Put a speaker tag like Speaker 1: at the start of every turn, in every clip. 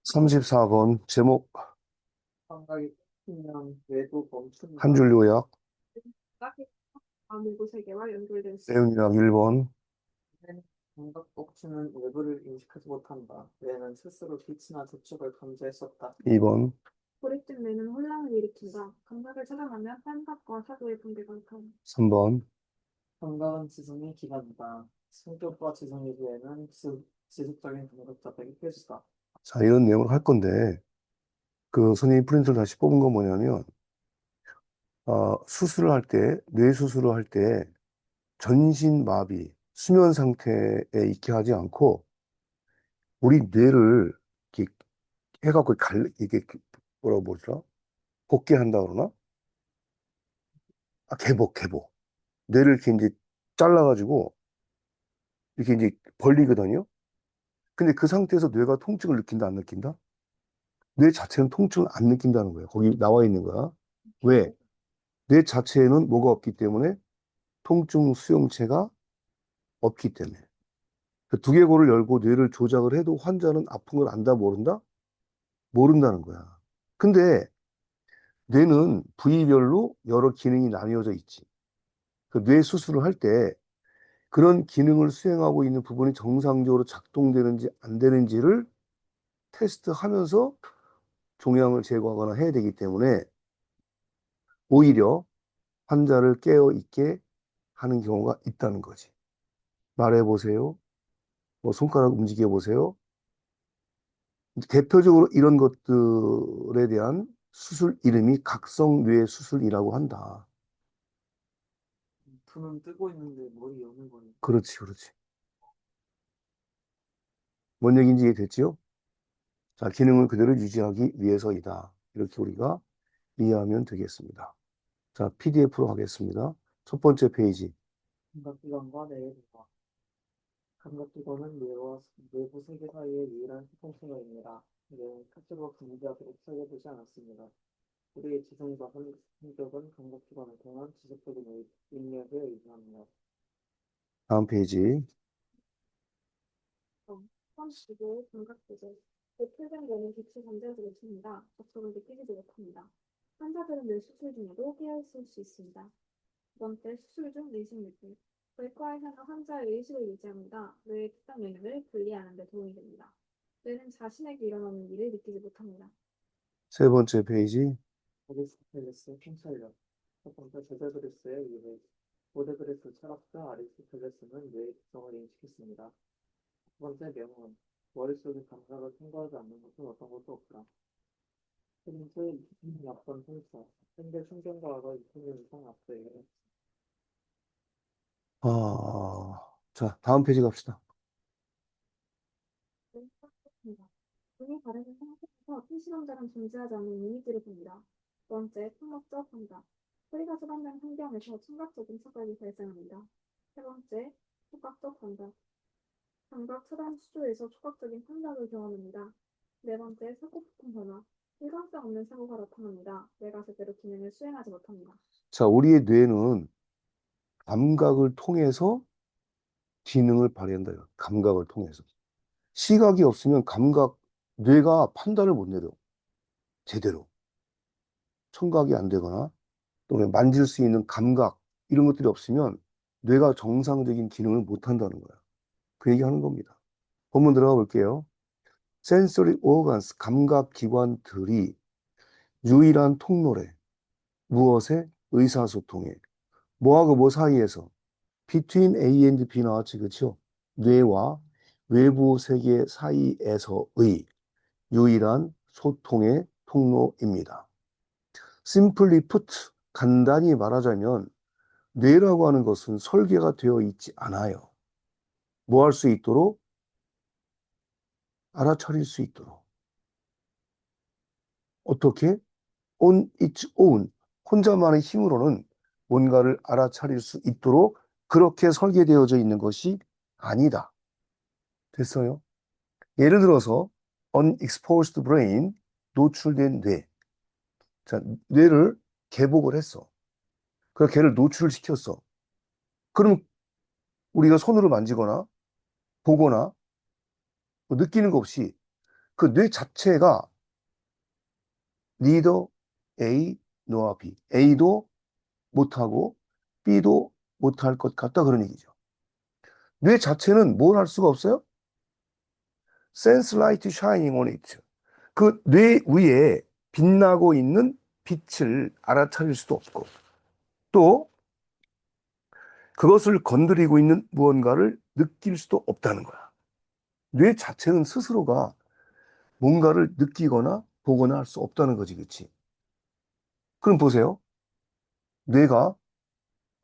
Speaker 1: 34번 제목
Speaker 2: 감각이 끊기면 뇌도
Speaker 1: 한
Speaker 2: 멈춘다.
Speaker 1: 줄 요약
Speaker 3: 암이고 세계와 연결된 수.
Speaker 1: 내용 요약 1번
Speaker 2: 뇌는 감각 억지는 외부를 인식하지 못한다. 뇌는 스스로 빛이나 재촉을 감지했었다.
Speaker 1: 2번
Speaker 3: 고립된 뇌는 혼란을 일으킨다. 감각을 차단하면 감각과 사고의 분배가 가능.
Speaker 1: 3번
Speaker 2: 감각은 지성의 기반이다. 성격과 지성의 기회는 지속적인 감각 자백이 필수다.
Speaker 1: 자 이런 내용을 할 건데 그 선생님이 프린트를 다시 뽑은 건 뭐냐면 수술을 할 때 뇌 수술을 할 때 전신 마비 수면 상태에 있게 하지 않고 우리 뇌를 이렇게 해갖고 이게 뭐라고 보더라 복귀한다 그러나 개복 뇌를 이렇게 이제 잘라가지고 이렇게 이제 벌리거든요. 근데 그 상태에서 뇌가 통증을 느낀다, 안 느낀다? 뇌 자체는 통증을 안 느낀다는 거예요. 거기 나와 있는 거야. 왜? 뇌 자체에는 뭐가 없기 때문에 통증 수용체가 없기 때문에. 그 두개골을 열고 뇌를 조작을 해도 환자는 아픈 걸 안다, 모른다? 모른다는 거야. 근데 뇌는 부위별로 여러 기능이 나뉘어져 있지. 그 뇌 수술을 할 때 그런 기능을 수행하고 있는 부분이 정상적으로 작동되는지 안 되는지를 테스트하면서 종양을 제거하거나 해야 되기 때문에 오히려 환자를 깨어 있게 하는 경우가 있다는 거지. 말해보세요. 뭐 손가락 움직여 보세요. 대표적으로 이런 것들에 대한 수술 이름이 각성뇌 수술이라고 한다.
Speaker 2: 눈은 뜨고 있는데 머리 여는 거니.
Speaker 1: 그렇지. 뭔 얘기인지 이해됐지요? 자, 기능을 그대로 유지하기 위해서이다. 이렇게 우리가 이해하면 되겠습니다. 자, PDF로 가겠습니다. 첫 번째 페이지.
Speaker 2: 감각기관과 뇌의 대화. 감각기관은 뇌와 외부 세계 사이의 유일한 소통체계입니다. 뇌는 스스로 감지하도록 설계되지 않았습니다. 우리의 지성과 성격은 감각기관을 통한 지속적인 입력에 의존합니다.
Speaker 1: 다음 페이지.
Speaker 3: 첫 번째, 감각부재. 표정 뇌는 빛이 잠재지 못합니다. 접촉을 느끼지도 못합니다. 환자들은 뇌 수술 중에도 깨어있을 수 있습니다. 두 번째, 수술 중 내신 느낌. 외과에서는 환자의 의식을 유지합니다. 뇌의 특정 영역을 분리하는 데 도움이 됩니다. 뇌는 자신에게 일어나는 일을 느끼지 못합니다.
Speaker 1: 세 번째 페이지.
Speaker 2: 아리스토텔레스의 통찰력. 첫 번째, 제자그리스의 이해. 고대 그리스 철학자 아리스토텔레스는 뇌의 특성을 인식했습니다. 두 번째, 명언. 머릿속의 감각을 통과하지 않는 것은 어떤 것도 없다. 세 번째, 약관 통찰. 현대 신경과학가 2000년 이상 앞서요.
Speaker 1: 자, 다음 페이지 갑시다.
Speaker 3: 눈이 다르게 생각해서 피시방자랑 존재하지 않는 이미지를 봅니다. 두 번째, 청각적 감각. 소리가 수반된 환경에서 청각적인 착각이 발생합니다. 세 번째, 촉각적 감각. 감각 차단 수조에서 촉각적인 감각을 경험합니다. 네 번째, 사고 패턴 변화. 일관성 없는 사고가 나타납니다. 뇌가 제대로 기능을 수행하지 못합니다.
Speaker 1: 자, 우리의 뇌는 감각을 통해서 기능을 발휘한다. 감각을 통해서. 시각이 없으면 뇌가 판단을 못 내려. 제대로. 청각이 안 되거나 또는 만질 수 있는 감각, 이런 것들이 없으면 뇌가 정상적인 기능을 못 한다는 거야. 그 얘기 하는 겁니다. 본문 들어가 볼게요. sensory organs, 감각 기관들이 유일한 통로래. 무엇에? 의사소통에. 뭐하고 뭐 사이에서? between A and B 나왔지, 그쵸? 뇌와 외부 세계 사이에서의 유일한 소통의 통로입니다. simply put, 간단히 말하자면 뇌라고 하는 것은 설계가 되어 있지 않아요. 뭐 할 수 있도록? 알아차릴 수 있도록. 어떻게? on its own. 혼자만의 힘으로는 뭔가를 알아차릴 수 있도록 그렇게 설계되어져 있는 것이 아니다. 됐어요? 예를 들어서 unexposed brain, 노출된 뇌. 자, 뇌를 개복을 했어. 그 걔를 노출을 시켰어. 그럼 우리가 손으로 만지거나 보거나 뭐 느끼는 거 없이 그 뇌 자체가 neither A nor B. A도 못하고 B도 못할 것 같다 그런 얘기죠. 뇌 자체는 뭘 할 수가 없어요? sense light shining on it. 그 뇌 위에 빛나고 있는 빛을 알아차릴 수도 없고 또 그것을 건드리고 있는 무언가를 느낄 수도 없다는 거야. 뇌 자체는 스스로가 뭔가를 느끼거나 보거나 할 수 없다는 거지, 그치? 그럼 보세요. 뇌가,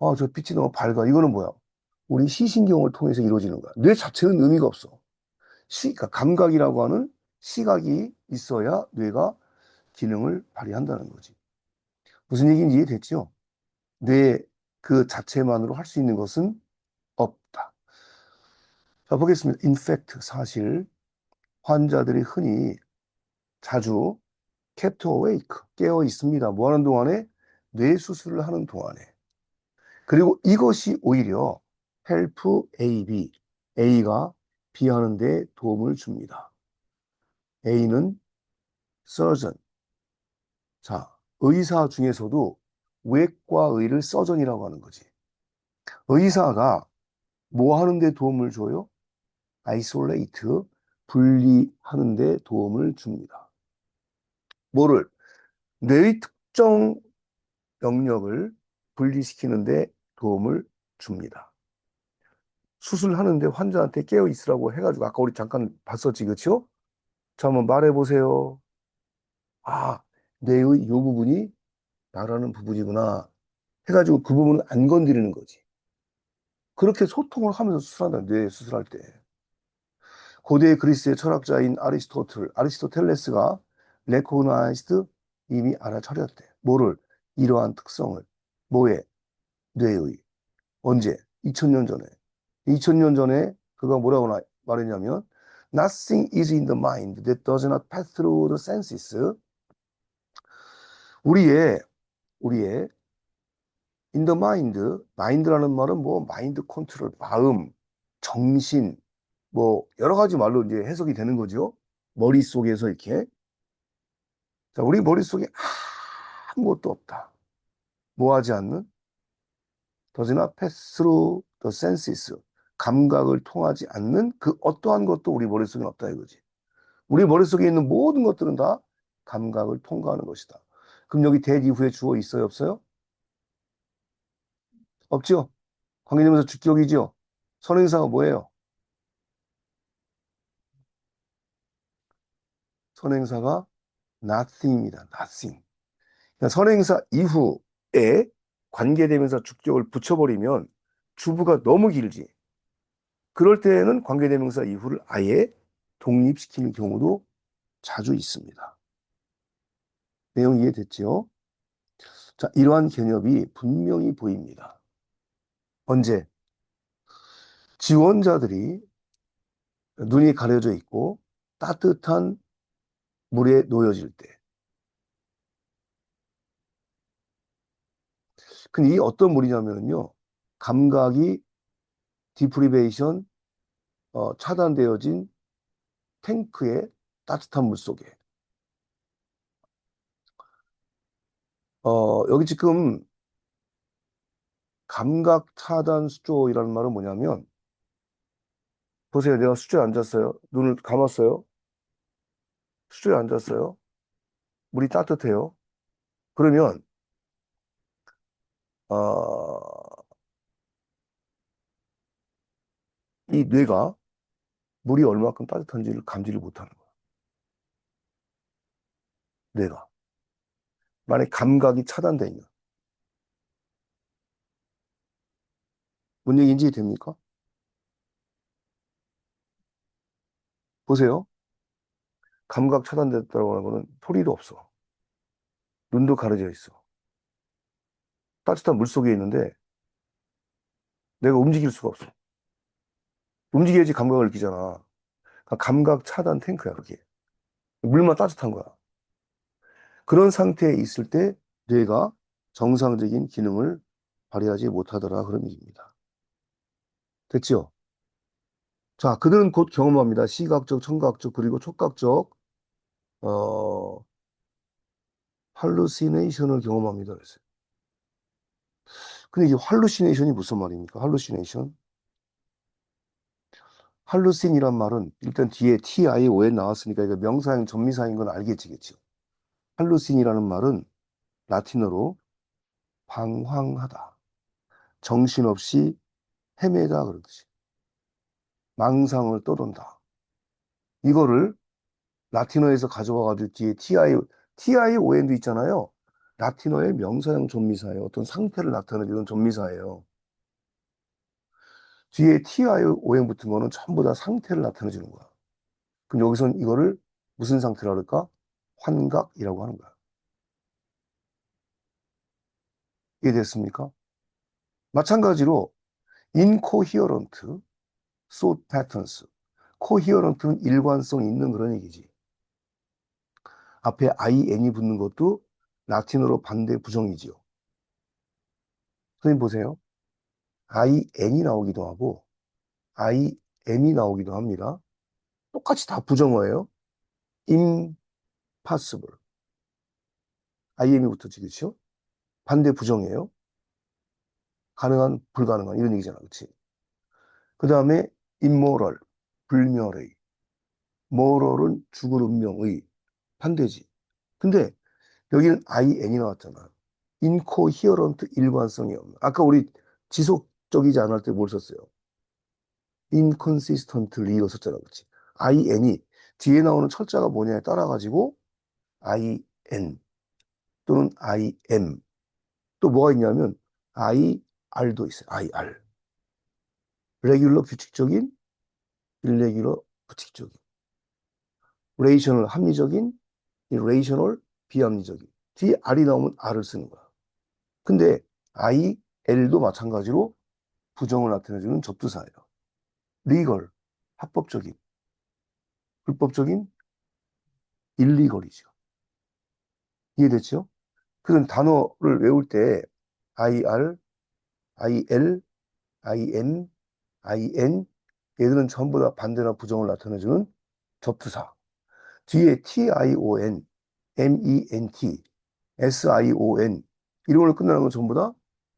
Speaker 1: 아, 저 빛이 너무 밝아. 이거는 뭐야? 우리 시신경을 통해서 이루어지는 거야. 뇌 자체는 의미가 없어. 그러니까 감각이라고 하는 시각이 있어야 뇌가 기능을 발휘한다는 거지. 무슨 얘기인지 이해됐죠? 뇌 그 자체만으로 할 수 있는 것은 없다. 자, 보겠습니다. In fact, 사실 환자들이 흔히 자주 kept awake, 깨어 있습니다. 뭐 하는 동안에? 뇌 수술을 하는 동안에. 그리고 이것이 오히려 help A, B, A가 B 하는 데 도움을 줍니다. A는 surgeon. 자, 의사 중에서도 외과 의를 서전이라고 하는 거지. 의사가 뭐 하는 데 도움을 줘요? isolate, 분리하는 데 도움을 줍니다. 뭐를? 뇌의 특정 영역을 분리시키는 데 도움을 줍니다. 수술하는데 환자한테 깨어 있으라고 해가지고 아까 우리 잠깐 봤었지, 그렇죠? 자, 한번 말해보세요. 아, 뇌의 이 부분이 말하는 부분이구나 해가지고 그 부분은 안 건드리는 거지. 그렇게 소통을 하면서 수술한다, 뇌 수술할 때. 고대 그리스의 철학자인 아리스토텔레스가 recognized, 이미 알아차렸대. 뭐를? 이러한 특성을. 뭐에? 뇌의. 언제? 2000년 전에. 2000년 전에 그가 뭐라고 말했냐면 Nothing is in the mind that does not pass through the senses. 우리의 우리의 in the mind, mind라는 말은 뭐 마인드 컨트롤, 마음, 정신, 뭐 여러 가지 말로 이제 해석이 되는 거죠. 머릿속에서 이렇게. 자, 우리 머릿속에 아무것도 없다. 뭐 하지 않는? does not pass through the senses. 감각을 통하지 않는 그 어떠한 것도 우리 머릿속에 없다 이거지. 우리 머릿속에 있는 모든 것들은 다 감각을 통과하는 것이다. 그럼 여기 that 이후에 주어 있어요, 없어요? 없죠? 관계대명사 주격이죠? 선행사가 뭐예요? 선행사가 nothing입니다. nothing. 그러니까 선행사 이후에 관계대명사 주격을 붙여버리면 주부가 너무 길지. 그럴 때는 관계대명사 이후를 아예 독립시키는 경우도 자주 있습니다. 내용 이해됐죠? 자, 이러한 개념이 분명히 보입니다. 언제? 지원자들이 눈이 가려져 있고 따뜻한 물에 놓여질 때. 근데 이게 어떤 물이냐면요. 감각이 디프리베이션, 차단되어진 탱크의 따뜻한 물 속에. 여기 지금 감각 차단 수조이라는 말은 뭐냐면, 보세요. 내가 수조에 앉았어요. 눈을 감았어요. 수조에 앉았어요. 물이 따뜻해요. 그러면, 어, 이 뇌가 물이 얼마큼 따뜻한지를 감지를 못하는 거야. 뇌가. 만약에 감각이 차단되면. 뭔 얘기인지 됩니까? 보세요. 감각 차단됐다고 하는 거는 소리도 없어. 눈도 가려져 있어. 따뜻한 물 속에 있는데 내가 움직일 수가 없어. 움직여야지 감각을 느끼잖아. 그러니까 감각 차단 탱크야, 그게. 물만 따뜻한 거야. 그런 상태에 있을 때 뇌가 정상적인 기능을 발휘하지 못하더라 그런 얘기입니다. 됐죠? 자, 그들은 곧 경험합니다. 시각적, 청각적, 그리고 촉각적, 어, 할루시네이션을 경험합니다. 그랬어요. 근데 이 할루시네이션이 무슨 말입니까? 할루시네이션? 할루신이란 말은 일단 뒤에 TION 나왔으니까 이거 명사형 전미사인 건 알겠지겠죠. 할루신이라는 말은 라틴어로 방황하다, 정신없이 헤매다 그런 뜻이. 망상을 떠돈다. 이거를 라틴어에서 가져와가지고 뒤에 TION도 있잖아요. 라틴어의 명사형 전미사예요. 어떤 상태를 나타내주는 전미사예요. 뒤에 TION 붙은 거는 전부 다 상태를 나타내주는 거야. 그럼 여기선 이거를 무슨 상태라 그럴까? 환각이라고 하는 거야. 이해됐습니까? 마찬가지로 incoherent thought patterns. coherent는 일관성 있는 그런 얘기지. 앞에 in이 붙는 것도 라틴어로 반대 부정이지요. 선생님 보세요. in이 나오기도 하고 im이 나오기도 합니다. 똑같이 다 부정어예요. impossible. im이 붙었지, 그렇죠? 반대 부정이에요. 가능한, 불가능한 이런 얘기잖아, 그렇지? 그 다음에 immoral, 불멸의. moral은 죽을 운명의 반대지. 근데 여기는 in이 나왔잖아. incoherent, 일관성이 없는. 아까 우리 지속적이지 않을 때 뭘 썼어요? inconsistently 이거 썼잖아, 그렇지? in이 뒤에 나오는 철자가 뭐냐에 따라 가지고 in 또는 im 또 뭐가 있냐면 ir도 있어요. ir 레귤러 규칙적인, irregular 부칙적인, 레이셔널 합리적인, irrational 비합리적인. 뒤에 r이 나오면 r을 쓰는 거야. 근데 il도 마찬가지로 부정을 나타내주는 접두사예요. legal 합법적인, 불법적인 illegal이죠. 이해됐죠? 그런 단어를 외울 때 IR, IL, IN, IN 얘들은 전부 다 반대나 부정을 나타내주는 접두사. 뒤에 TION, MENT, SION 이런 걸로 끝나는 건 전부 다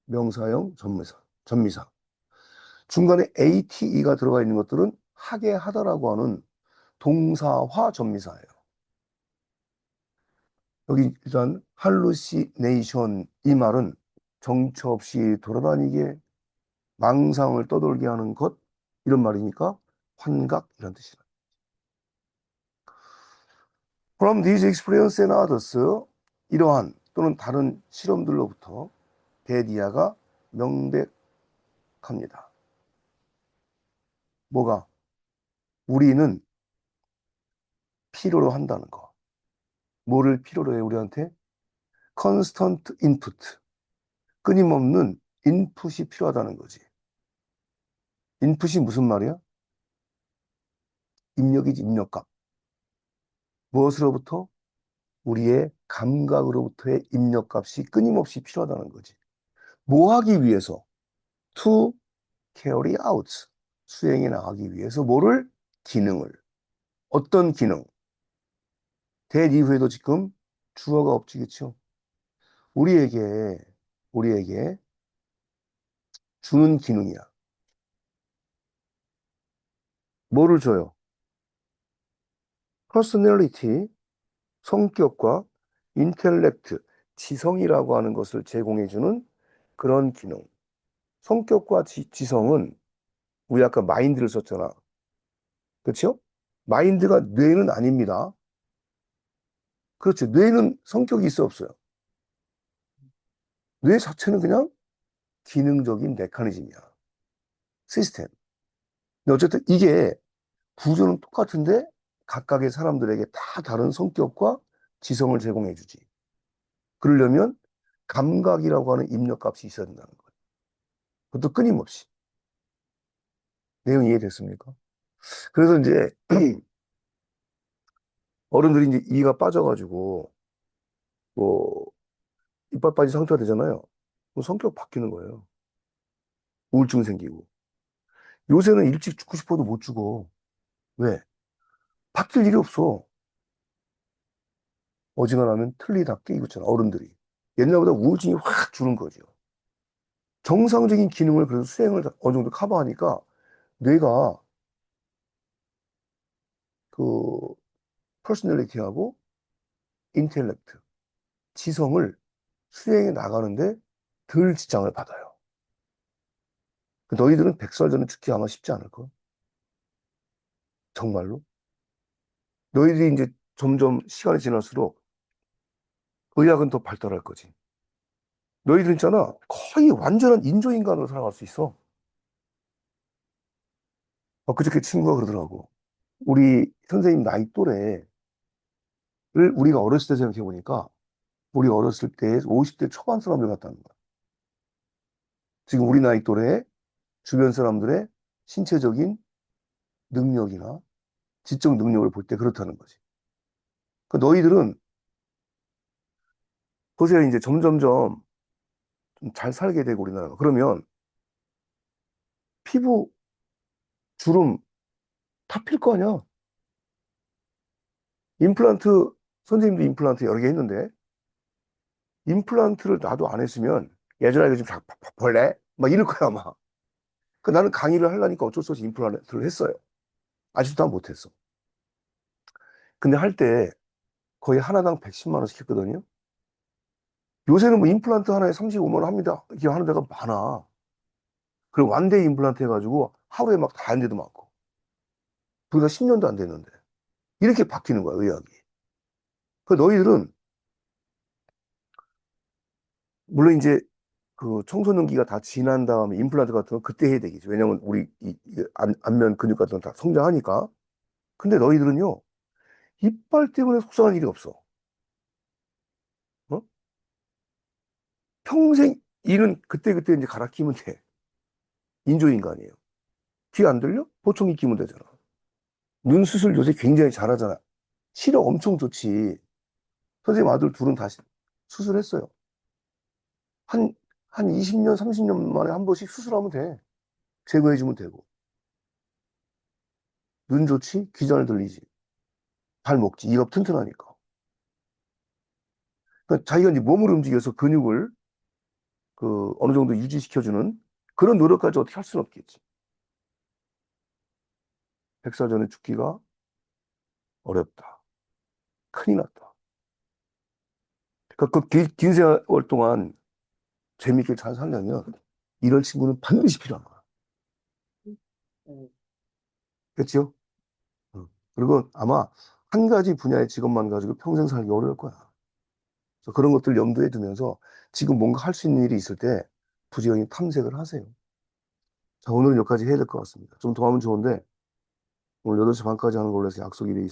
Speaker 1: 명사형 전미사. 중간에 ATE가 들어가 있는 것들은 하게 하다라고 하는 동사화 전미사예요. 여기 일단 할루시네이션 이 말은 정처 없이 돌아다니게 망상을 떠돌게 하는 것 이런 말이니까 환각 이런 뜻이다. From these experience and others 이러한 또는 다른 실험들로부터 데디아가 명백합니다. 뭐가? 우리는 필요로 한다는 거. 뭐를 필요로 해 우리한테? constant input. 끊임없는 인풋이 필요하다는 거지. 인풋이 무슨 말이야? 입력이지, 입력값. 무엇으로부터? 우리의 감각으로부터의 입력값이 끊임없이 필요하다는 거지. 뭐 하기 위해서? To carry out. 수행해 나가기 위해서 뭐를? 기능을. 어떤 기능? 대 이후에도 지금 주어가 없지, 그쵸? 우리에게, 우리에게 주는 기능이야. 뭐를 줘요? personality, 성격과 intellect, 지성이라고 하는 것을 제공해주는 그런 기능. 성격과 지성은 우리 아까 마인드를 썼잖아. 그렇죠? 마인드가 뇌는 아닙니다. 그렇죠. 뇌는 성격이 있어 없어요. 뇌 자체는 그냥 기능적인 메커니즘이야. 시스템. 근데 어쨌든 이게 구조는 똑같은데 각각의 사람들에게 다 다른 성격과 지성을 제공해 주지. 그러려면 감각이라고 하는 입력값이 있어야 된다는 거예요. 그것도 끊임없이. 내용 이해됐습니까? 그래서 이제 어른들이 이제 이가 빠져가지고 뭐 이빨 빠진 상태가 되잖아요. 그럼 성격 바뀌는 거예요. 우울증 생기고. 요새는 일찍 죽고 싶어도 못 죽어. 왜? 바뀔 일이 없어. 어지간하면 틀리다 깨고 있잖아, 어른들이. 옛날보다 우울증이 확 줄은 거죠. 정상적인 기능을 그래서 수행을 어느 정도 커버하니까 뇌가 그 퍼스널리티하고 인텔렉트, 지성을 수행해 나가는데 덜 지장을 받아요. 너희들은 100살 전에 죽기 아마 쉽지 않을 거야. 정말로. 너희들이 이제 점점 시간이 지날수록 의학은 더 발달할 거지. 너희들 있잖아. 거의 완전한 인조인간으로 살아갈 수 있어. 그저께 친구가 그러더라고. 우리 선생님 나이 또래를 우리가 어렸을 때 생각해 보니까 우리 어렸을 때 50대 초반 사람들 같다는 거야. 지금 우리 나이 또래 주변 사람들의 신체적인 능력이나 지적 능력을 볼 때 그렇다는 거지. 너희들은 보세요. 이제 점점점 좀 잘 살게 되고 우리나라가. 그러면 피부 주름 다 필 거 아니야. 임플란트 선생님도 임플란트 여러 개 했는데 임플란트를 나도 안 했으면 예전에 이거 좀 벌래? 막 이럴 거야 아마. 나는 강의를 하려니까 어쩔 수 없이 임플란트를 했어요. 아직도 다 못했어. 근데 할 때 거의 하나당 110만 원씩 했거든요. 요새는 뭐 임플란트 하나에 35만 원 합니다. 이게 하는 데가 많아. 그리고 완데이 임플란트 해가지고 하루에 막 다 한 데도 많고. 불과 10년도 안 됐는데. 이렇게 바뀌는 거야, 의학이. 너희들은, 물론 이제 그 청소년기가 다 지난 다음에 임플란트 같은 거 그때 해야 되겠지. 왜냐면 우리 안면 근육 같은 거 다 성장하니까. 근데 너희들은요, 이빨 때문에 속상할 일이 없어. 어? 평생 이는 그때그때 이제 갈아 끼면 돼. 인조인간이에요. 귀 안 들려? 보청기 끼면 되잖아. 눈 수술 요새 굉장히 잘하잖아. 시력 엄청 좋지. 선생님 아들 둘은 다 수술했어요. 한, 한 20년, 30년 만에 한 번씩 수술하면 돼. 제거해주면 되고. 눈 좋지? 귀 잘 들리지? 잘 먹지? 이가 튼튼하니까. 자기가 이제 몸을 움직여서 근육을 어느 정도 유지시켜주는 그런 노력까지 어떻게 할 수는 없겠지. 100살 전에 죽기가 어렵다. 큰일 났다. 긴 세월 동안 재밌게 잘 살려면 이런 친구는 반드시 필요한 거야.
Speaker 2: 네,
Speaker 1: 그렇죠? 응. 그리고 아마 한 가지 분야의 직업만 가지고 평생 살기 어려울 거야. 그래서 그런 것들 염두에 두면서 지금 뭔가 할 수 있는 일이 있을 때 부지런히 탐색을 하세요. 자, 오늘은 여기까지 해야 될 것 같습니다. 좀 더 하면 좋은데 오늘 8시 반까지 하는 걸로 해서 약속이 돼 있어요.